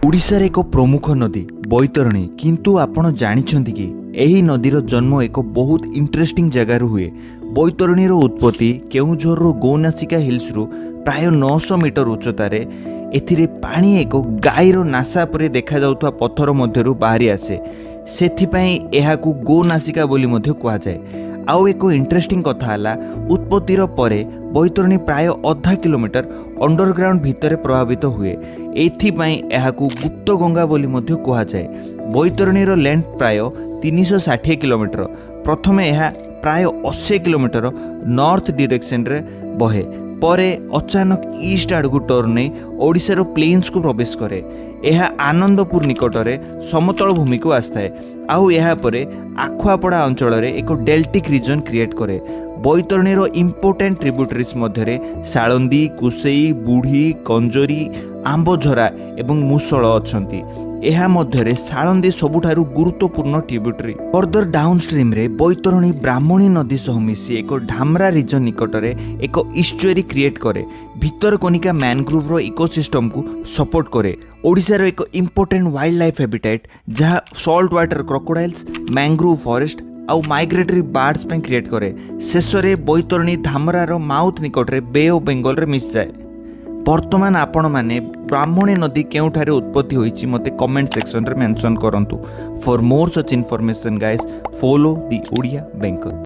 ओडिशार एक प्रमुख नदी बैतरणी किंतु आपण जानिछंती कि एही नदीर जन्म एक बहुत इंटरेस्टिंग जगार हुए। बैतरणीर उत्पत्ति केउझर गौनासिका हिल्स रु प्राय 900 मीटर उच्चतार एथिरे पानी एक गाईर नासा परे देखा जाउथवा पत्थर मध्यरु बाहरी आसे, सेथिपई एहाकू गौनासिका बोली मध्य कुआ जाए। आउ एक इंटरेस्टिंग कथा है उत्पत्तिर परे बैतरणी प्राय आधा किलोमीटर अंडरग्राउंड भितर प्रभावित हुए। एथिपाई एहाकू गुप्त गंगा बोली मध्य कुआ जाए। बैतरणीर लेंथ प्राय 360 किलोमीटर। प्रथमे यह प्राय 80 किलोमीटर नॉर्थ डायरेक्शन रे बहे, परे अचानक ईस्ट आड़कू टर्न नहीं ओडिशार प्लेन्स को प्रवेश करे। यह आनंदपुर निकटरे समतल भूमि को आस्थाए। आउ यह परे आखुआपड़ा अंचल रे एक डेल्टिक रीजन क्रिएट करे। बैतरणीर इंपोर्टेंट ट्रिब्यूटरीज मध्य साळंदी, कुसेई, बुढ़ी, कंजरी, आंबझरा एवं मुसळ अछंती। एहा मध्यरे साळंदी सबुठारु गुरुत्वपूर्ण ट्रिब्यूटरी। फर्दर डाउनस्ट्रीम रे बैतरणी ब्राह्मणी नदी सह मिसी एक ढामरा रीजन निकटरे एक इस्चुरी क्रिएट करे। भितरकनिका मैनग्रोव रो इकोसिस्टम को सपोर्ट करे। ओडिशार एक इंपोर्टेंट वाइल्ड लाइफ हैबिटेट जहाँ salt water crocodiles, mangrove forest आउ माइग्रेटरी बार्ड्स पे क्रिएट करे। शेष में बैतरणी धामरार माउथ निकटरे बे ऑफ बेंगल रे मिस जाए। वर्तमान आपण माने ब्राह्मणी नदी केउठारे उत्पत्ति होईची मते कमेंट सेक्शन रे मेंशन करंतु। For more such information guys, follow the Odia banker.